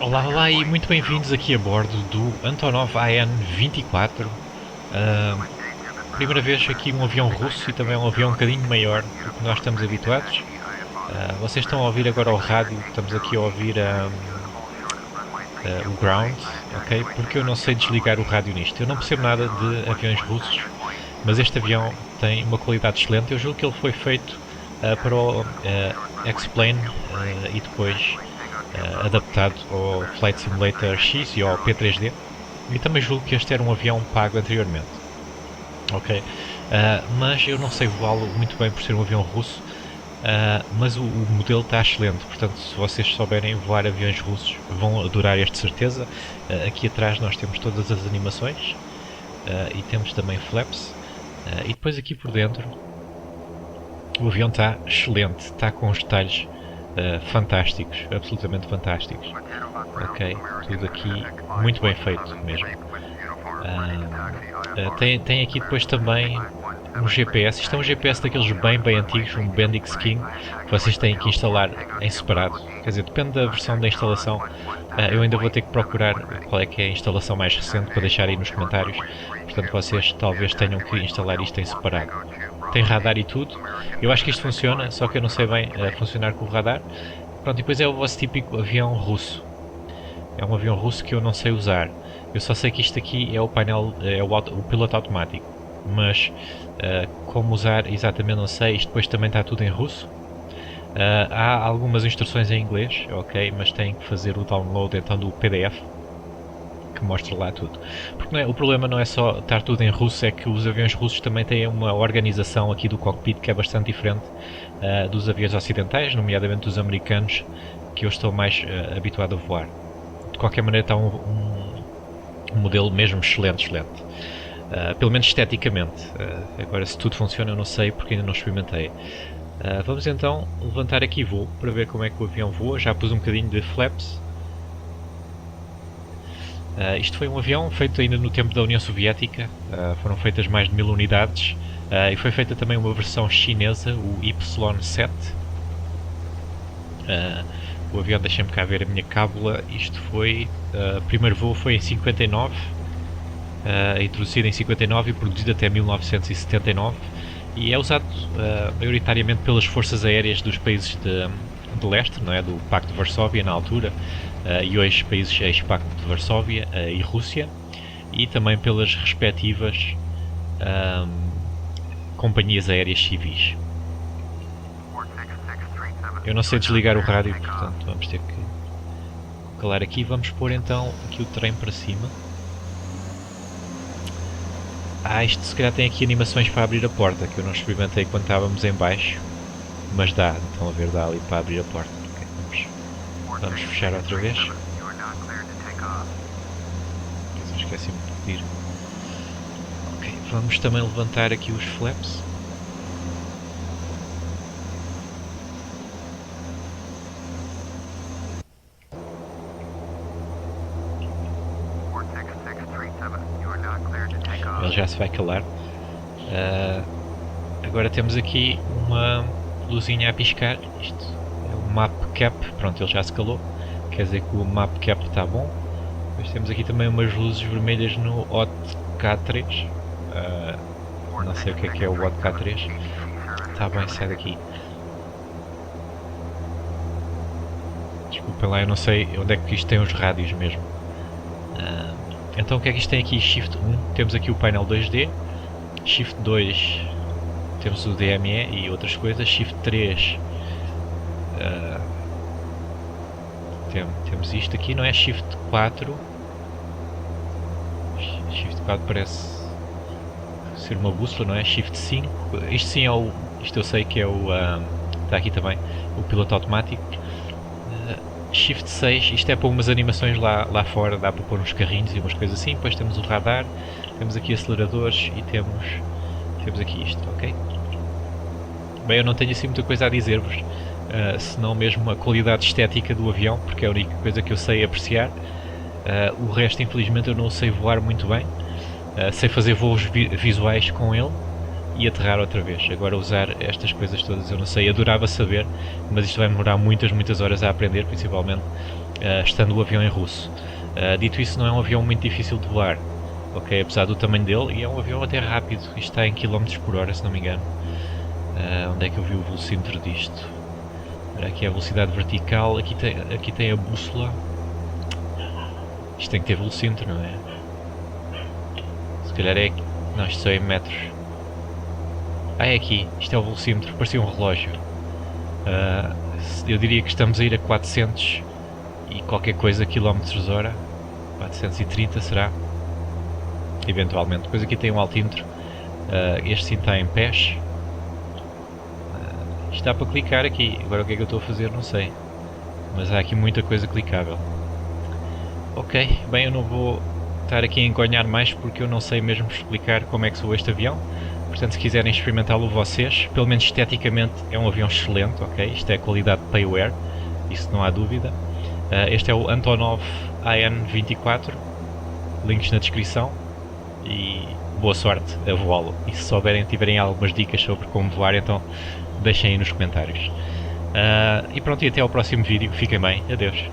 Olá, olá e muito bem-vindos aqui a bordo do Antonov AN-24. Primeira vez aqui um avião russo e também um avião um bocadinho maior do que nós estamos habituados. Vocês estão a ouvir agora o rádio, estamos aqui a ouvir o ground, ok? Porque eu não sei desligar o rádio nisto. Eu não percebo nada de aviões russos, mas este avião tem uma qualidade excelente. Eu julgo que ele foi feito para o X-Plane e depois adaptado ao Flight Simulator X e ao P3D. E também julgo que este era um avião pago anteriormente. Ok? Mas eu não sei voá-lo muito bem por ser um avião russo. Mas o modelo está excelente, portanto, se vocês souberem voar aviões russos, vão adorar este, de certeza. Aqui atrás nós temos todas as animações e temos também flaps. E depois aqui por dentro o avião está excelente, está com os detalhes fantásticos, absolutamente fantásticos. Ok, tudo aqui muito bem feito mesmo. Tem aqui depois também um GPS. Isto é um GPS daqueles bem antigos, um Bendix King, que vocês têm que instalar em separado. Quer dizer, depende da versão da instalação. Eu ainda vou ter que procurar qual é que é a instalação mais recente para deixar aí nos comentários. Portanto, vocês talvez tenham que instalar isto em separado. Tem radar e tudo. Eu acho que isto funciona, só que eu não sei bem funcionar com o radar. Pronto, e depois é o vosso típico avião russo. É um avião russo que eu não sei usar. Eu só sei que isto aqui é o painel, é o piloto automático. Mas como usar exatamente não sei. Isto depois também está tudo em russo. Há algumas instruções em inglês, ok, mas têm que fazer o download então do PDF que mostra lá tudo. Porque o problema não é só estar tudo em russo, é que os aviões russos também têm uma organização aqui do cockpit que é bastante diferente dos aviões ocidentais, nomeadamente dos americanos, que eu estou mais habituado a voar. De qualquer maneira está um modelo mesmo excelente. Pelo menos esteticamente. Agora se tudo funciona eu não sei porque ainda não experimentei. Vamos então levantar aqui voo para ver como é que o avião voa. Já pus um bocadinho de flaps. Isto foi um avião feito ainda no tempo da União Soviética. Foram feitas mais de 1000 unidades. E foi feita também uma versão chinesa, o Y7. O avião, deixem-me cá ver a minha cábula. Isto foi... o primeiro voo foi em 59. Introduzido em 59 e produzido até 1979. E é usado maioritariamente pelas forças aéreas dos países de leste, não é? Do Pacto de Varsóvia na altura, e hoje países ex-Pacto de Varsóvia e Rússia, e também pelas respectivas companhias aéreas civis. Eu não sei desligar o rádio, portanto vamos ter que calar aqui. Vamos pôr então aqui o trem para cima. Isto se calhar tem aqui animações para abrir a porta, que eu não experimentei quando estávamos em baixo, mas dá, estão a ver, dá ali para abrir a porta. Okay, vamos fechar outra vez. Eu esqueci-me de pedir. Ok, vamos também levantar aqui os flaps. Ele já se vai calar. Agora temos aqui uma luzinha a piscar. Isto é o map cap. Pronto, ele já se calou. Quer dizer que o map cap está bom. Depois temos aqui também umas luzes vermelhas no OT K3. Não sei o que é o OT K3. Está bem, sai daqui. Desculpem lá, eu não sei onde é que isto tem os rádios mesmo. Então o que é que isto tem aqui? Shift 1, temos aqui o painel 2D. Shift 2, temos o DME e outras coisas. Shift 3, temos isto aqui, não é? Shift 4. Shift 4 parece ser uma bússola, não é? Shift 5, isto sim é o... Isto eu sei que é o... está aqui também, o piloto automático. Shift 6, isto é para umas animações lá fora, dá para pôr uns carrinhos e umas coisas assim. Depois temos o radar, temos aqui aceleradores e temos aqui isto, ok? Bem, eu não tenho assim muita coisa a dizer-vos, senão mesmo a qualidade estética do avião, porque é a única coisa que eu sei apreciar. O resto, infelizmente, eu não sei voar muito bem. Sei fazer voos visuais com ele e aterrar outra vez. Agora usar estas coisas todas eu não sei, adorava saber, mas isto vai demorar muitas horas a aprender, principalmente estando o avião em russo. Dito isso, não é um avião muito difícil de voar, ok? Apesar do tamanho dele, e é um avião até rápido, isto está em km por hora, se não me engano. Onde é que eu vi o velocímetro disto? Aqui é a velocidade vertical, aqui tem a bússola. Isto tem que ter velocímetro, não é? Se calhar é aqui. Não, isto só é em metros. É aqui, isto é o velocímetro, parecia um relógio. Eu diria que estamos a ir a 400 e qualquer coisa quilómetros hora. 430 será? Eventualmente. Depois aqui tem um altímetro. Este sim está em pés. Isto dá para clicar aqui. Agora o que é que eu estou a fazer não sei. Mas há aqui muita coisa clicável. Ok, bem, eu não vou estar aqui a engonhar mais porque eu não sei mesmo explicar como é que soa este avião. Portanto, se quiserem experimentá-lo vocês, pelo menos esteticamente é um avião excelente, ok? Isto é qualidade Payware, isso não há dúvida. Este é o Antonov AN-24, links na descrição e boa sorte a voá-lo. E se souberem, tiverem algumas dicas sobre como voar, então deixem aí nos comentários. E pronto, e até ao próximo vídeo. Fiquem bem, adeus.